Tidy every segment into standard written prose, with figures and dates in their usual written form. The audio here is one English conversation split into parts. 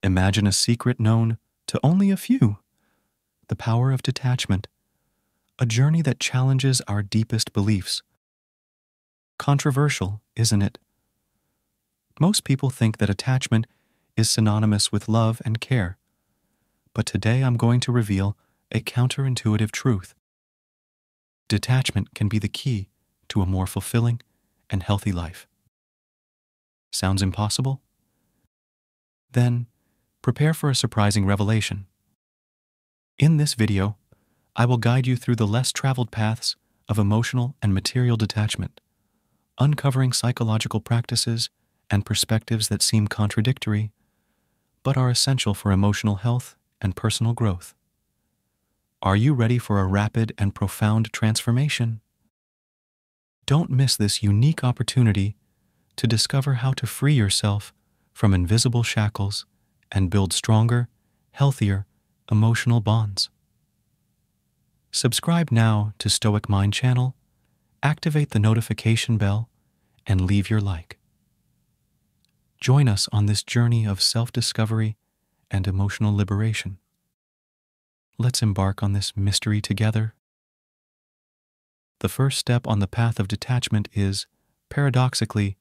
Imagine a secret known to only a few: the power of detachment, a journey that challenges our deepest beliefs. Controversial, isn't it? Most people think that attachment is synonymous with love and care, but today I'm going to reveal a counterintuitive truth. Detachment can be the key to a more fulfilling and healthy life. Sounds impossible? Then, prepare for a surprising revelation. In this video, I will guide you through the less traveled paths of emotional and material detachment, uncovering psychological practices and perspectives that seem contradictory, but are essential for emotional health and personal growth. Are you ready for a rapid and profound transformation? Don't miss this unique opportunity to discover how to free yourself from invisible shackles and build stronger, healthier emotional bonds. Subscribe now to Stoic Mind channel, activate the notification bell, and leave your like. Join us on this journey of self-discovery and emotional liberation. Let's embark on this mystery together. The first step on the path of detachment is, paradoxically,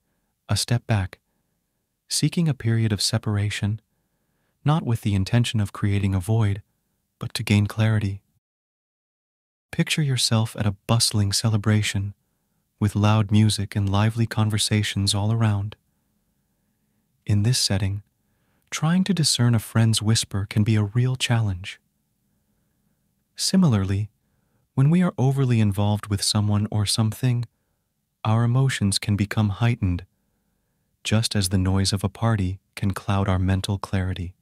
a step back, seeking a period of separation, not with the intention of creating a void, but to gain clarity. Picture yourself at a bustling celebration with loud music and lively conversations all around. In this setting, trying to discern a friend's whisper can be a real challenge. Similarly, when we are overly involved with someone or something, our emotions can become heightened, just as the noise of a party can cloud our mental clarity.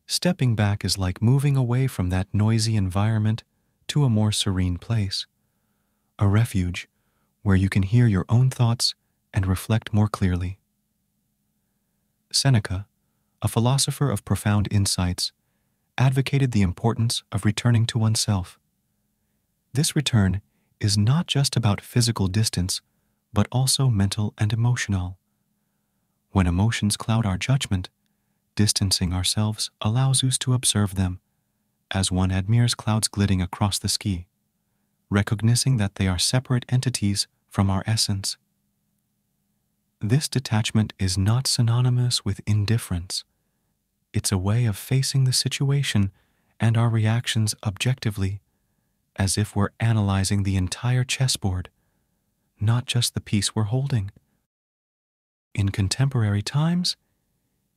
Stepping back is like moving away from that noisy environment to a more serene place, a refuge where you can hear your own thoughts and reflect more clearly. Seneca, a philosopher of profound insights, advocated the importance of returning to oneself. This return is not just about physical distance, but also mental and emotional. When emotions cloud our judgment, distancing ourselves allows us to observe them, as one admires clouds gliding across the sky, recognizing that they are separate entities from our essence. This detachment is not synonymous with indifference. It's a way of facing the situation and our reactions objectively, as if we're analyzing the entire chessboard, not just the piece we're holding. In contemporary times,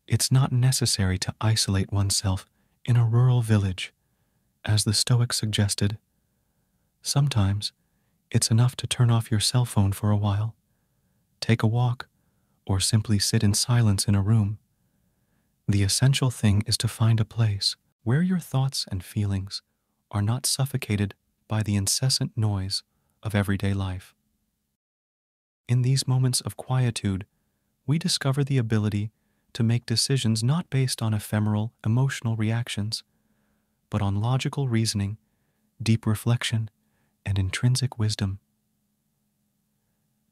it's not necessary to isolate oneself in a rural village, as the Stoics suggested. Sometimes, it's enough to turn off your cell phone for a while, take a walk, or simply sit in silence in a room. The essential thing is to find a place where your thoughts and feelings are not suffocated by the incessant noise of everyday life. In these moments of quietude, we discover the ability to make decisions not based on ephemeral emotional reactions, but on logical reasoning, deep reflection, and intrinsic wisdom.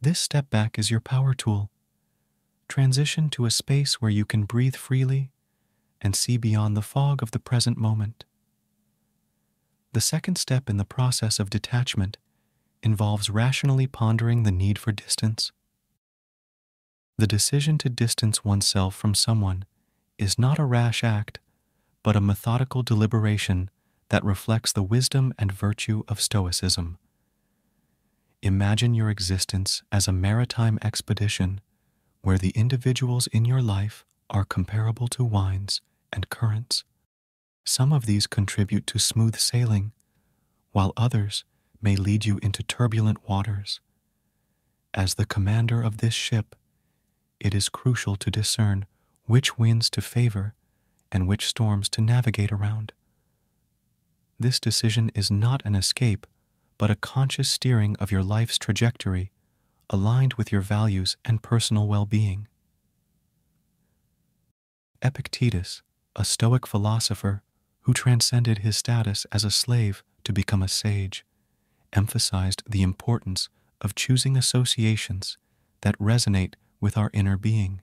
This step back is your power tool. Transition to a space where you can breathe freely and see beyond the fog of the present moment. The second step in the process of detachment involves rationally pondering the need for distance. The decision to distance oneself from someone is not a rash act, but a methodical deliberation that reflects the wisdom and virtue of stoicism. Imagine your existence as a maritime expedition where the individuals in your life are comparable to winds and currents. Some of these contribute to smooth sailing, while others may lead you into turbulent waters. As the commander of this ship, it is crucial to discern which winds to favor and which storms to navigate around. This decision is not an escape, but a conscious steering of your life's trajectory, aligned with your values and personal well-being. Epictetus, a Stoic philosopher who transcended his status as a slave to become a sage, emphasized the importance of choosing associations that resonate with our inner being.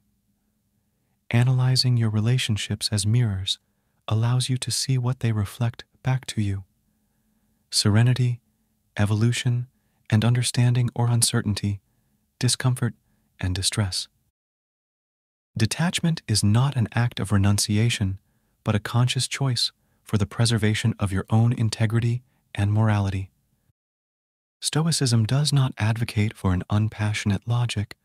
Analyzing your relationships as mirrors allows you to see what they reflect back to you: serenity, evolution, and understanding or uncertainty, discomfort, and distress. Detachment is not an act of renunciation, but a conscious choice for the preservation of your own integrity and morality. Stoicism does not advocate for an unpassionate logic,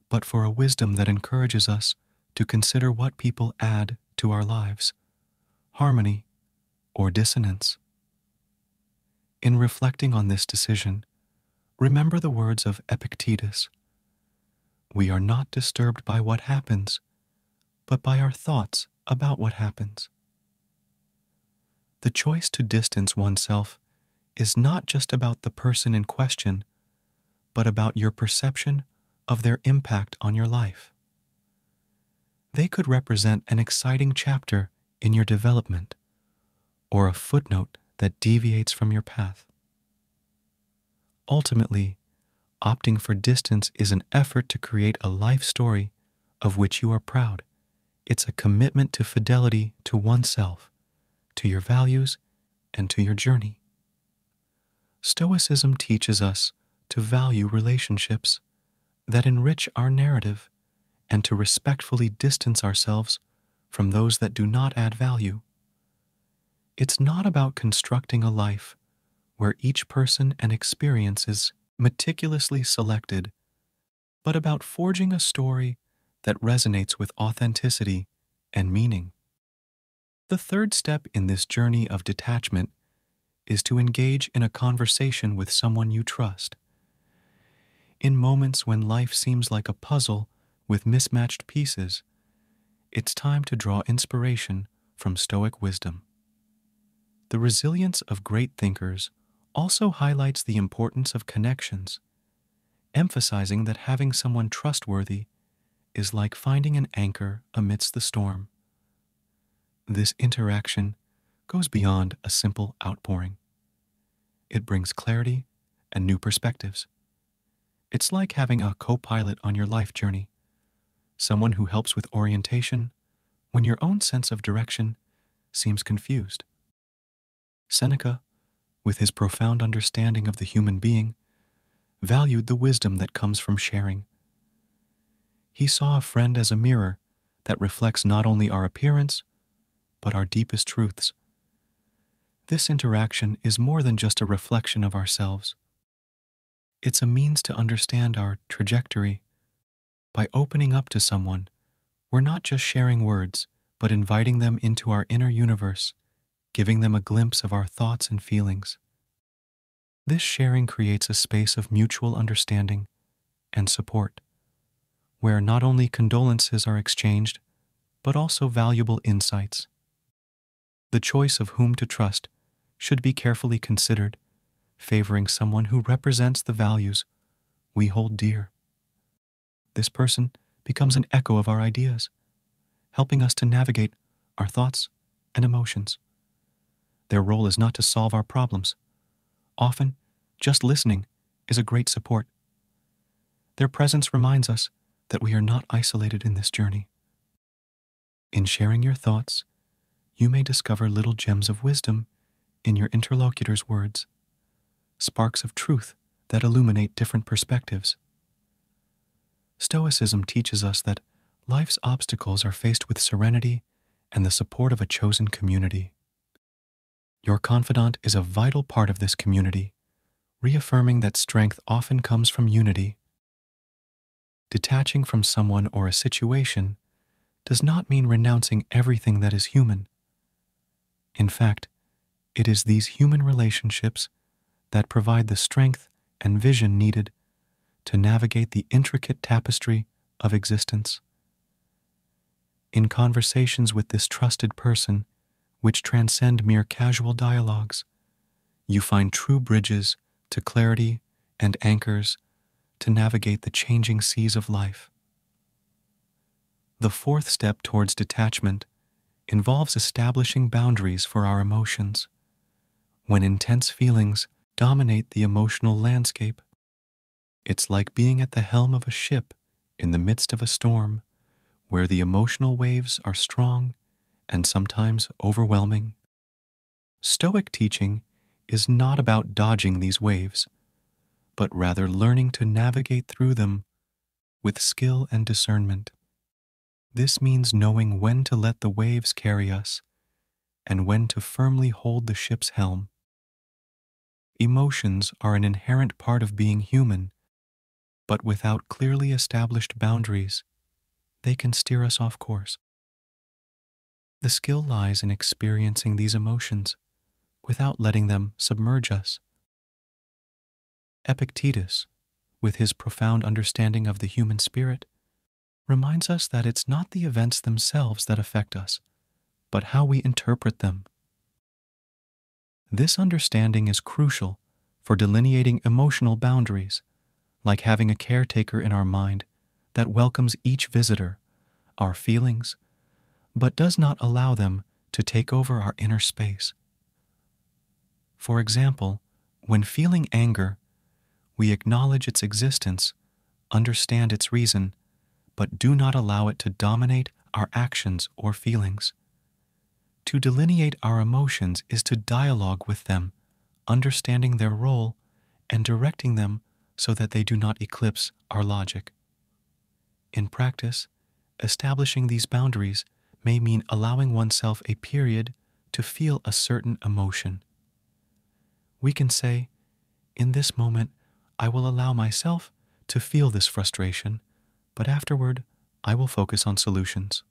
but for a wisdom that encourages us to consider what people add to our lives: harmony or dissonance. In reflecting on this decision, remember the words of Epictetus: "We are not disturbed by what happens, but by our thoughts about what happens." The choice to distance oneself is not just about the person in question, but about your perception of their impact on your life. They could represent an exciting chapter in your development, or a footnote that deviates from your path. Ultimately, opting for distance is an effort to create a life story of which you are proud. It's a commitment to fidelity to oneself, to your values, and to your journey. Stoicism teaches us to value relationships that enrich our narrative and to respectfully distance ourselves from those that do not add value. It's not about constructing a life where each person and experience is meticulously selected, but about forging a story that resonates with authenticity and meaning. The third step in this journey of detachment is to engage in a conversation with someone you trust. In moments when life seems like a puzzle with mismatched pieces, it's time to draw inspiration from Stoic wisdom. The resilience of great thinkers also highlights the importance of connections, emphasizing that having someone trustworthy is like finding an anchor amidst the storm. This interaction goes beyond a simple outpouring. It brings clarity and new perspectives. It's like having a co-pilot on your life journey, someone who helps with orientation when your own sense of direction seems confused. Seneca, with his profound understanding of the human being, valued the wisdom that comes from sharing. He saw a friend as a mirror that reflects not only our appearance, but our deepest truths. This interaction is more than just a reflection of ourselves. It's a means to understand our trajectory. By opening up to someone, we're not just sharing words, but inviting them into our inner universe, giving them a glimpse of our thoughts and feelings. This sharing creates a space of mutual understanding and support, where not only condolences are exchanged, but also valuable insights. The choice of whom to trust should be carefully considered, favoring someone who represents the values we hold dear. This person becomes an echo of our ideas, helping us to navigate our thoughts and emotions. Their role is not to solve our problems. Often, just listening is a great support. Their presence reminds us that we are not isolated in this journey. In sharing your thoughts, you may discover little gems of wisdom in your interlocutor's words, sparks of truth that illuminate different perspectives. Stoicism teaches us that life's obstacles are faced with serenity and the support of a chosen community. Your confidant is a vital part of this community, reaffirming that strength often comes from unity. Detaching from someone or a situation does not mean renouncing everything that is human. In fact, it is these human relationships that provide the strength and vision needed to navigate the intricate tapestry of existence. In conversations with this trusted person, which transcend mere casual dialogues, you find true bridges to clarity and anchors to navigate the changing seas of life. The fourth step towards detachment involves establishing boundaries for our emotions. When intense feelings dominate the emotional landscape, it's like being at the helm of a ship in the midst of a storm, where the emotional waves are strong and sometimes overwhelming. Stoic teaching is not about dodging these waves, but rather learning to navigate through them with skill and discernment. This means knowing when to let the waves carry us and when to firmly hold the ship's helm. Emotions are an inherent part of being human, but without clearly established boundaries, they can steer us off course. The skill lies in experiencing these emotions without letting them submerge us. Epictetus, with his profound understanding of the human spirit, reminds us that it's not the events themselves that affect us, but how we interpret them. This understanding is crucial for delineating emotional boundaries, like having a caretaker in our mind that welcomes each visitor, our feelings, but does not allow them to take over our inner space. For example, when feeling anger, we acknowledge its existence, understand its reason, but do not allow it to dominate our actions or feelings. To delineate our emotions is to dialogue with them, understanding their role and directing them so that they do not eclipse our logic. In practice, establishing these boundaries may mean allowing oneself a period to feel a certain emotion. We can say, "In this moment, I will allow myself to feel this frustration, but afterward, I will focus on solutions."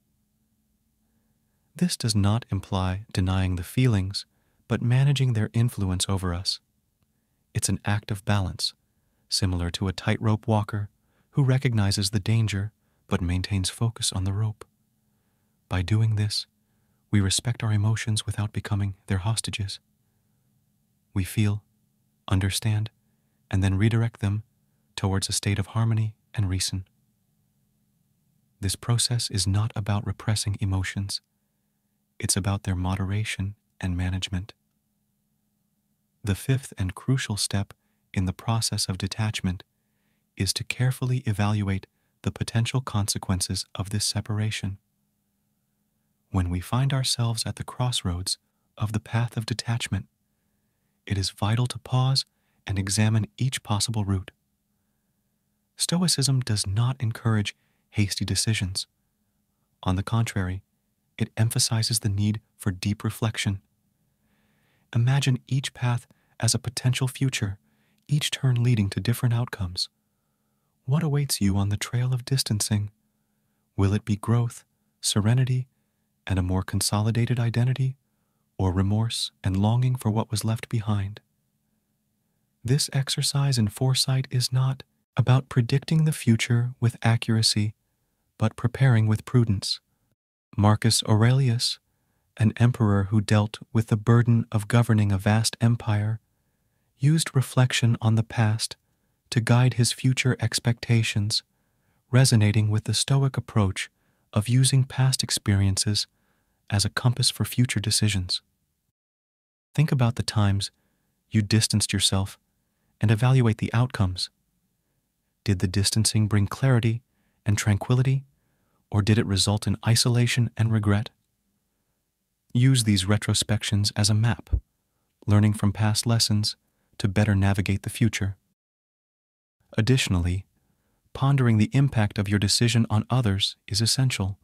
This does not imply denying the feelings, but managing their influence over us. It's an act of balance, similar to a tightrope walker who recognizes the danger but maintains focus on the rope. By doing this, we respect our emotions without becoming their hostages. We feel, understand, and then redirect them towards a state of harmony and reason. This process is not about repressing emotions. It's about their moderation and management. The fifth and crucial step in the process of detachment is to carefully evaluate the potential consequences of this separation. When we find ourselves at the crossroads of the path of detachment, it is vital to pause and examine each possible route. Stoicism does not encourage hasty decisions. On the contrary, it emphasizes the need for deep reflection. Imagine each path as a potential future, each turn leading to different outcomes. What awaits you on the trail of distancing? Will it be growth, serenity, and a more consolidated identity, or remorse and longing for what was left behind? This exercise in foresight is not about predicting the future with accuracy, but preparing with prudence. Marcus Aurelius, an emperor who dealt with the burden of governing a vast empire, used reflection on the past to guide his future expectations, resonating with the Stoic approach of using past experiences as a compass for future decisions. Think about the times you distanced yourself and evaluate the outcomes. Did the distancing bring clarity and tranquility, or did it result in isolation and regret? Use these retrospections as a map, learning from past lessons to better navigate the future. Additionally, pondering the impact of your decision on others is essential.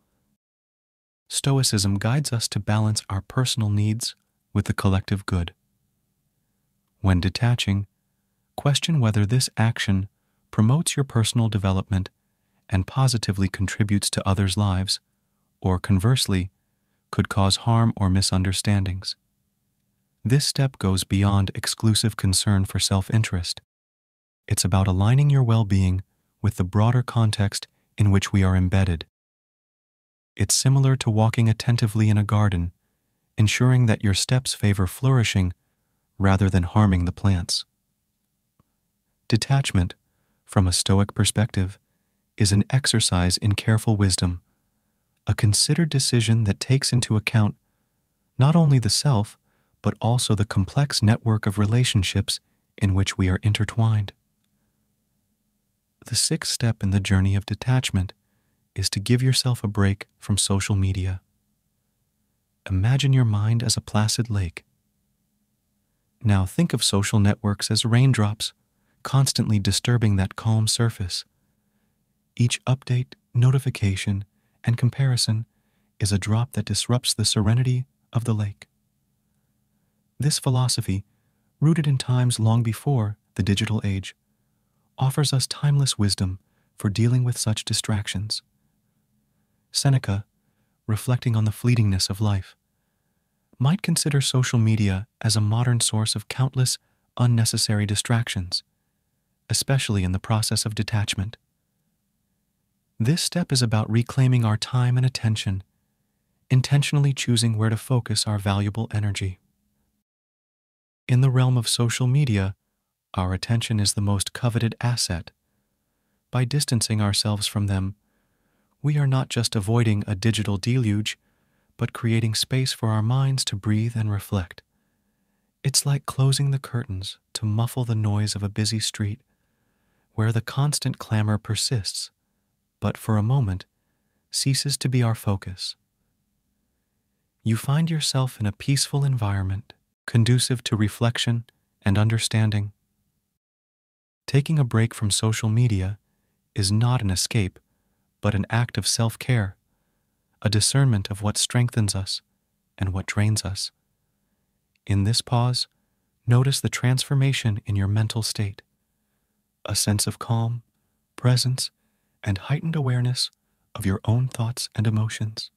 Stoicism guides us to balance our personal needs with the collective good. When detaching, question whether this action promotes your personal development and positively contributes to others' lives, or conversely, could cause harm or misunderstandings. This step goes beyond exclusive concern for self-interest. It's about aligning your well-being with the broader context in which we are embedded. It's similar to walking attentively in a garden, ensuring that your steps favor flourishing rather than harming the plants. Detachment, from a Stoic perspective, is an exercise in careful wisdom, a considered decision that takes into account not only the self, but also the complex network of relationships in which we are intertwined. The sixth step in the journey of detachment is to give yourself a break from social media. Imagine your mind as a placid lake. Now think of social networks as raindrops, constantly disturbing that calm surface. Each update, notification, and comparison is a drop that disrupts the serenity of the lake. This philosophy, rooted in times long before the digital age, offers us timeless wisdom for dealing with such distractions. Seneca, reflecting on the fleetingness of life, might consider social media as a modern source of countless unnecessary distractions, especially in the process of detachment. This step is about reclaiming our time and attention, intentionally choosing where to focus our valuable energy. In the realm of social media, our attention is the most coveted asset. By distancing ourselves from them, we are not just avoiding a digital deluge, but creating space for our minds to breathe and reflect. It's like closing the curtains to muffle the noise of a busy street, where the constant clamor persists, but for a moment ceases to be our focus. You find yourself in a peaceful environment, conducive to reflection and understanding. Taking a break from social media is not an escape, but an act of self-care, a discernment of what strengthens us and what drains us. In this pause, notice the transformation in your mental state, a sense of calm, presence, and heightened awareness of your own thoughts and emotions.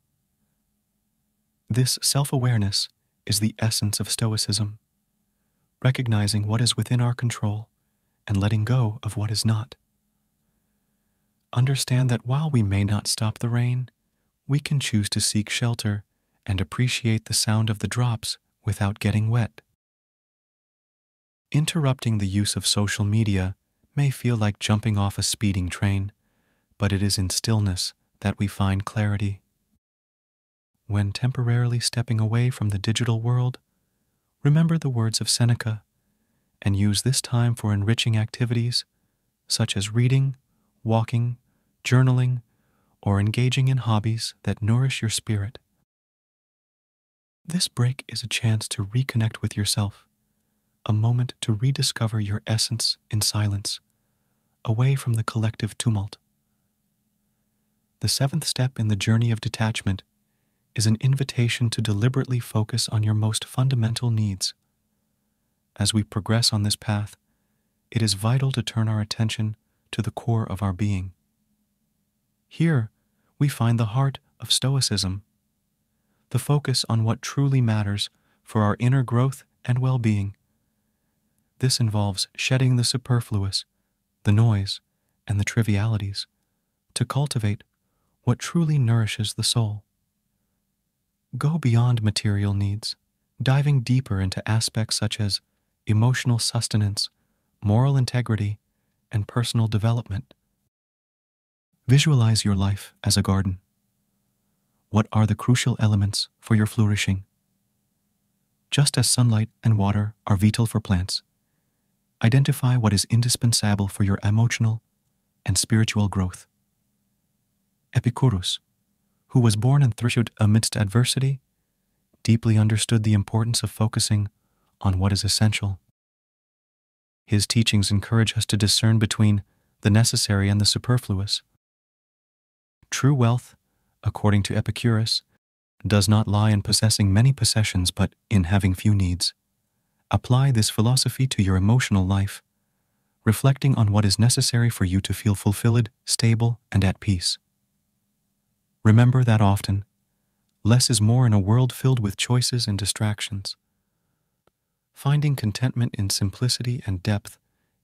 This self-awareness is the essence of stoicism, recognizing what is within our control and letting go of what is not. Understand that while we may not stop the rain, we can choose to seek shelter and appreciate the sound of the drops without getting wet. Interrupting the use of social media may feel like jumping off a speeding train, but it is in stillness that we find clarity. When temporarily stepping away from the digital world, remember the words of Seneca and use this time for enriching activities such as reading, walking, journaling, or engaging in hobbies that nourish your spirit. This break is a chance to reconnect with yourself, a moment to rediscover your essence in silence, away from the collective tumult. The seventh step in the journey of detachment is an invitation to deliberately focus on your most fundamental needs. As we progress on this path, it is vital to turn our attention to the core of our being. Here, we find the heart of stoicism, the focus on what truly matters for our inner growth and well-being. This involves shedding the superfluous, the noise, and the trivialities to cultivate what truly nourishes the soul. Go beyond material needs, diving deeper into aspects such as emotional sustenance, moral integrity, and personal development. Visualize your life as a garden. What are the crucial elements for your flourishing? Just as sunlight and water are vital for plants, identify what is indispensable for your emotional and spiritual growth. Epicurus, who was born and thrived amidst adversity, deeply understood the importance of focusing on what is essential. His teachings encourage us to discern between the necessary and the superfluous. True wealth, according to Epicurus, does not lie in possessing many possessions but in having few needs. Apply this philosophy to your emotional life, reflecting on what is necessary for you to feel fulfilled, stable, and at peace. Remember that often, less is more in a world filled with choices and distractions. Finding contentment in simplicity and depth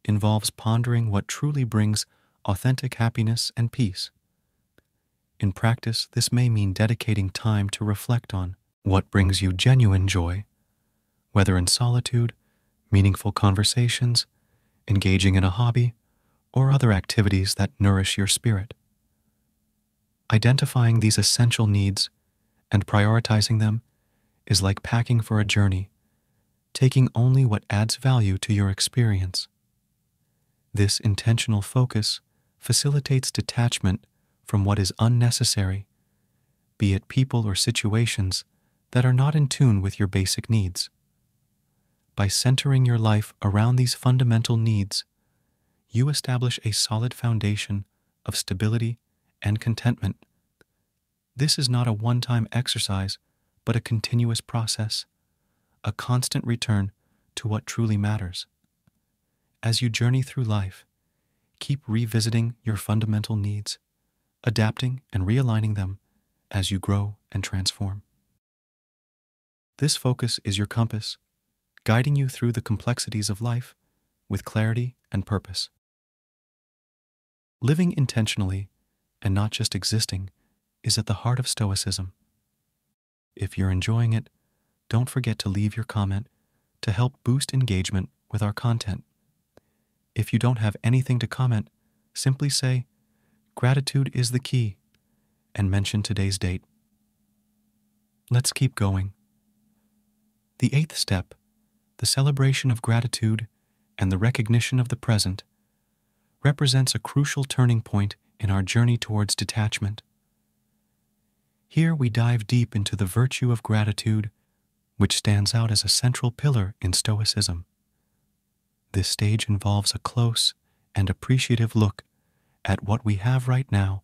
involves pondering what truly brings authentic happiness and peace. In practice, this may mean dedicating time to reflect on what brings you genuine joy, whether in solitude, meaningful conversations, engaging in a hobby, or other activities that nourish your spirit. Identifying these essential needs and prioritizing them is like packing for a journey, taking only what adds value to your experience. This intentional focus facilitates detachment from what is unnecessary, be it people or situations that are not in tune with your basic needs. By centering your life around these fundamental needs, you establish a solid foundation of stability and contentment. This is not a one-time exercise, but a continuous process, a constant return to what truly matters. As you journey through life, keep revisiting your fundamental needs, adapting and realigning them as you grow and transform. This focus is your compass, guiding you through the complexities of life with clarity and purpose. Living intentionally and not just existing is at the heart of Stoicism. If you're enjoying it, don't forget to leave your comment to help boost engagement with our content. If you don't have anything to comment, simply say, "Gratitude is the key," and mention today's date. Let's keep going. The eighth step, the celebration of gratitude and the recognition of the present, represents a crucial turning point in our journey towards detachment. Here we dive deep into the virtue of gratitude, which stands out as a central pillar in Stoicism. This stage involves a close and appreciative look at what we have right now,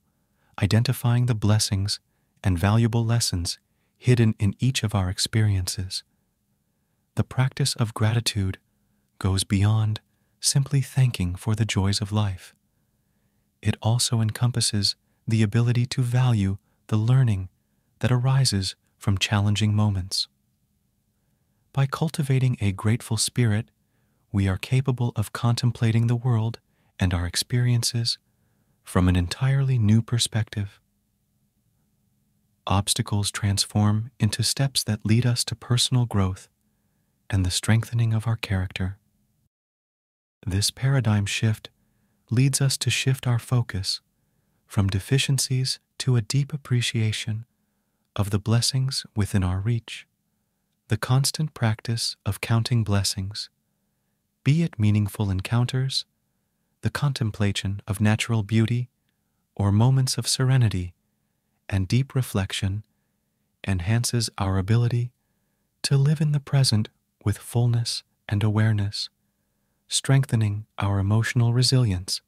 identifying the blessings and valuable lessons hidden in each of our experiences. The practice of gratitude goes beyond simply thanking for the joys of life. It also encompasses the ability to value the learning that arises from challenging moments. By cultivating a grateful spirit, we are capable of contemplating the world and our experiences from an entirely new perspective. Obstacles transform into steps that lead us to personal growth and the strengthening of our character. This paradigm shift leads us to shift our focus from deficiencies to a deep appreciation of the blessings within our reach. The constant practice of counting blessings, be it meaningful encounters, the contemplation of natural beauty, or moments of serenity and deep reflection, enhances our ability to live in the present with fullness and awareness, strengthening our emotional resilience.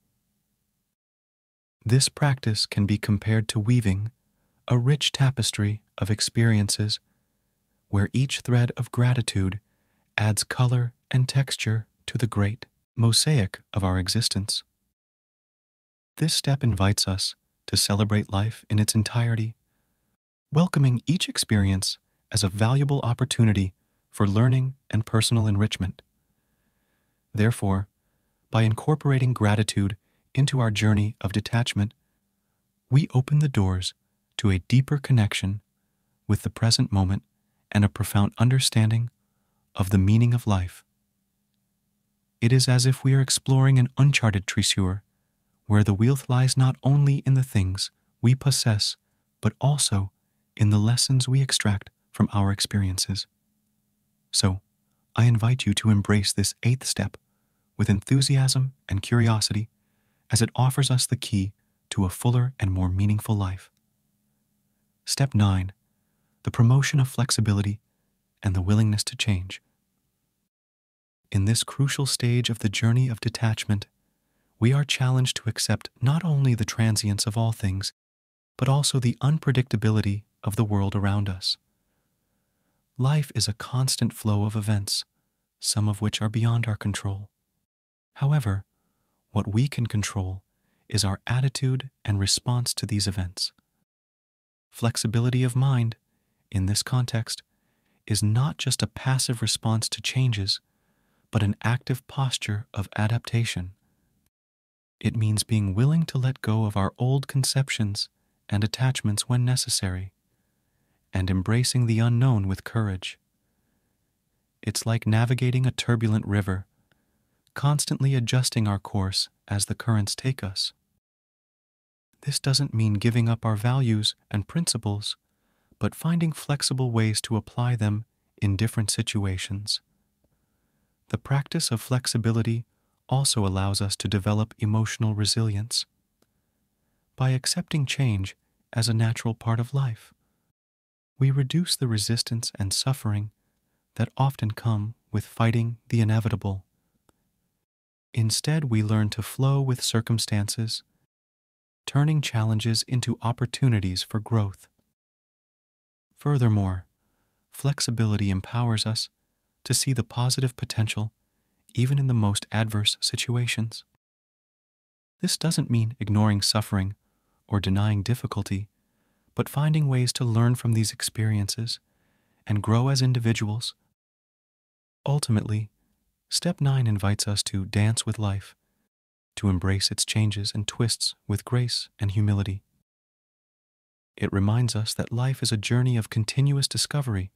This practice can be compared to weaving a rich tapestry of experiences where each thread of gratitude adds color and texture to the great mosaic of our existence. This step invites us to celebrate life in its entirety, welcoming each experience as a valuable opportunity for learning and personal enrichment. Therefore, by incorporating gratitude into our journey of detachment, we open the doors to a deeper connection with the present moment and a profound understanding of the meaning of life. It is as if we are exploring an uncharted treasure, where the wealth lies not only in the things we possess, but also in the lessons we extract from our experiences. So, I invite you to embrace this eighth step with enthusiasm and curiosity, as it offers us the key to a fuller and more meaningful life. Step 9. The promotion of flexibility and the willingness to change. In this crucial stage of the journey of detachment, we are challenged to accept not only the transience of all things, but also the unpredictability of the world around us. Life is a constant flow of events, some of which are beyond our control. However, what we can control is our attitude and response to these events. Flexibility of mind, in this context, is not just a passive response to changes, but an active posture of adaptation. It means being willing to let go of our old conceptions and attachments when necessary, and embracing the unknown with courage. It's like navigating a turbulent river, constantly adjusting our course as the currents take us. This doesn't mean giving up our values and principles, but finding flexible ways to apply them in different situations. The practice of flexibility also allows us to develop emotional resilience. By accepting change as a natural part of life, we reduce the resistance and suffering that often come with fighting the inevitable. Instead, we learn to flow with circumstances, turning challenges into opportunities for growth. Furthermore, flexibility empowers us to see the positive potential even in the most adverse situations. This doesn't mean ignoring suffering or denying difficulty, but finding ways to learn from these experiences and grow as individuals. Ultimately, Step 9 invites us to dance with life, to embrace its changes and twists with grace and humility. It reminds us that life is a journey of continuous discovery,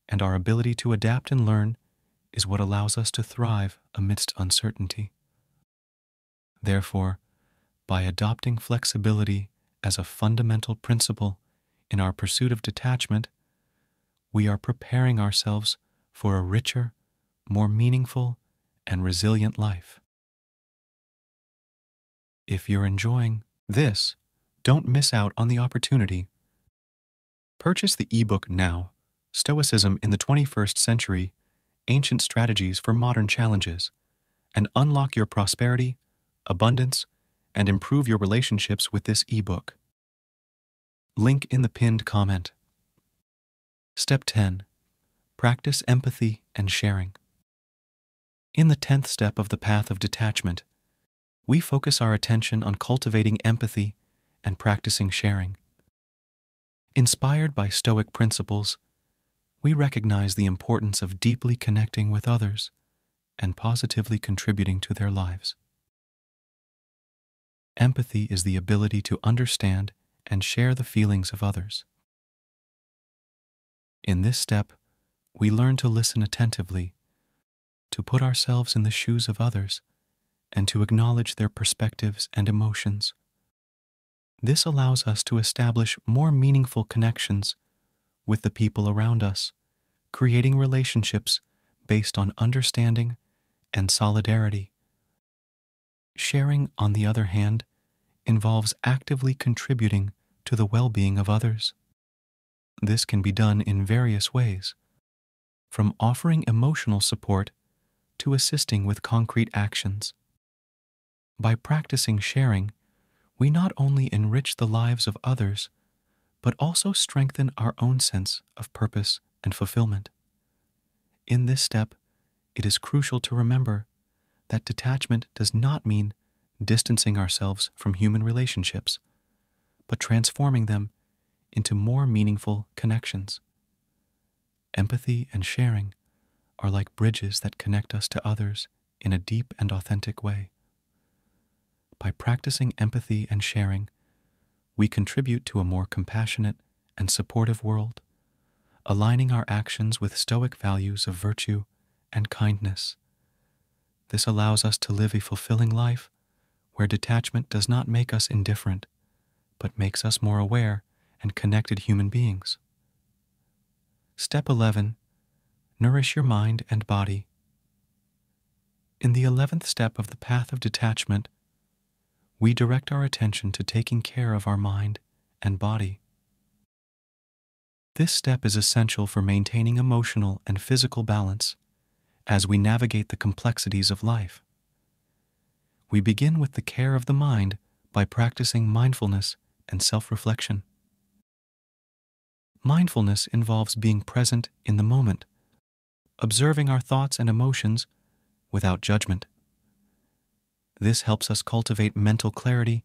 and our ability to adapt and learn is what allows us to thrive amidst uncertainty. Therefore, by adopting flexibility as a fundamental principle in our pursuit of detachment, we are preparing ourselves for a richer, more meaningful, and resilient life. If you're enjoying this, don't miss out on the opportunity. Purchase the ebook now, Stoicism in the 21st Century, Ancient Strategies for Modern Challenges, and unlock your prosperity, abundance, and improve your relationships with this ebook. Link in the pinned comment. Step 10. Practice empathy and sharing. In the 10th step of the path of detachment, we focus our attention on cultivating empathy and practicing sharing. Inspired by Stoic principles, we recognize the importance of deeply connecting with others and positively contributing to their lives. Empathy is the ability to understand and share the feelings of others. In this step, we learn to listen attentively, to put ourselves in the shoes of others, and to acknowledge their perspectives and emotions. This allows us to establish more meaningful connections with the people around us, creating relationships based on understanding and solidarity. Sharing, on the other hand, involves actively contributing to the well-being of others. This can be done in various ways, from offering emotional support to assisting with concrete actions. By practicing sharing, we not only enrich the lives of others, but also strengthen our own sense of purpose and fulfillment. In this step, it is crucial to remember that detachment does not mean distancing ourselves from human relationships, but transforming them into more meaningful connections. Empathy and sharing are like bridges that connect us to others in a deep and authentic way. By practicing empathy and sharing, we contribute to a more compassionate and supportive world, aligning our actions with Stoic values of virtue and kindness. This allows us to live a fulfilling life where detachment does not make us indifferent, but makes us more aware and connected human beings. Step 11. Nourish your mind and body. In the 11th step of the path of detachment, we direct our attention to taking care of our mind and body. This step is essential for maintaining emotional and physical balance as we navigate the complexities of life. We begin with the care of the mind by practicing mindfulness and self-reflection. Mindfulness involves being present in the moment, observing our thoughts and emotions without judgment. This helps us cultivate mental clarity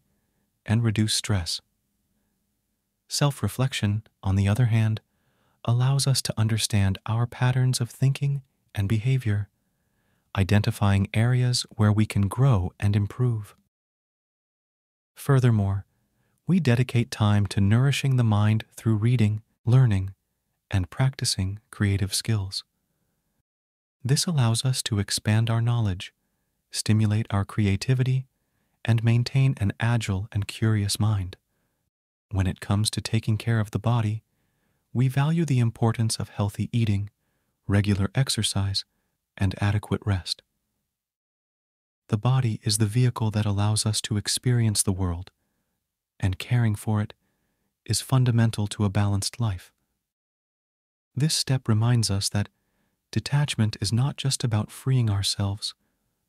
and reduce stress. Self-reflection, on the other hand, allows us to understand our patterns of thinking and behavior, identifying areas where we can grow and improve. Furthermore, we dedicate time to nourishing the mind through reading, learning, and practicing creative skills. This allows us to expand our knowledge, stimulate our creativity, and maintain an agile and curious mind. When it comes to taking care of the body, we value the importance of healthy eating, regular exercise, and adequate rest. The body is the vehicle that allows us to experience the world, and caring for it is fundamental to a balanced life. This step reminds us that detachment is not just about freeing ourselves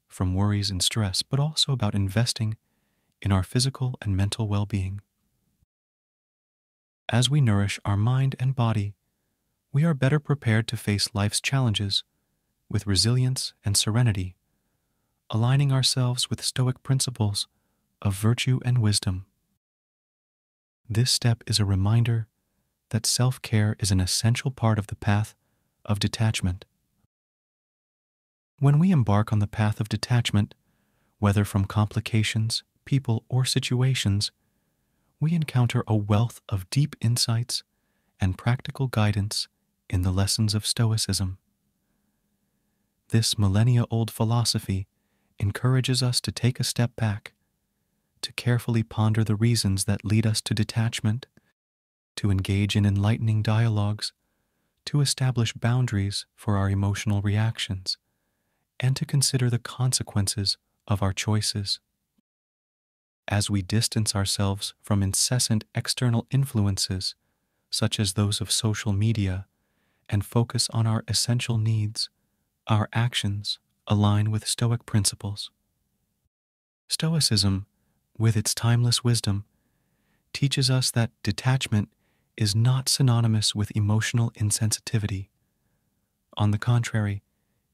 from worries and stress, but also about investing in our physical and mental well-being. As we nourish our mind and body, we are better prepared to face life's challenges with resilience and serenity, aligning ourselves with stoic principles of virtue and wisdom. This step is a reminder that self-care is an essential part of the path of detachment. When we embark on the path of detachment, whether from complications, people, or situations, we encounter a wealth of deep insights and practical guidance in the lessons of Stoicism. This millennia-old philosophy encourages us to take a step back, to carefully ponder the reasons that lead us to detachment, to engage in enlightening dialogues, to establish boundaries for our emotional reactions, and to consider the consequences of our choices. As we distance ourselves from incessant external influences, such as those of social media, and focus on our essential needs, our actions align with Stoic principles. Stoicism, with its timeless wisdom, teaches us that detachment is not synonymous with emotional insensitivity. On the contrary,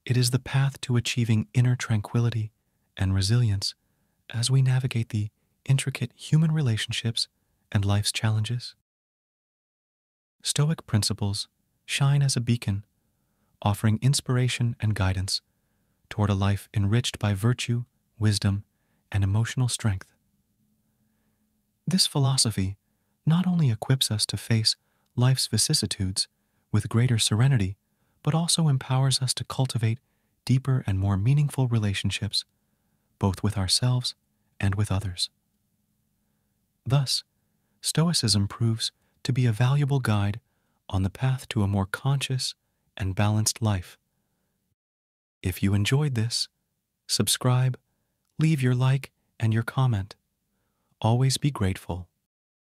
it is the path to achieving inner tranquility and resilience as we navigate the intricate human relationships and life's challenges. Stoic principles shine as a beacon, offering inspiration and guidance toward a life enriched by virtue, wisdom, and emotional strength. This philosophy not only equips us to face life's vicissitudes with greater serenity, but also empowers us to cultivate deeper and more meaningful relationships, both with ourselves and with others. Thus, Stoicism proves to be a valuable guide on the path to a more conscious and balanced life. If you enjoyed this, subscribe, leave your like and your comment. Always be grateful.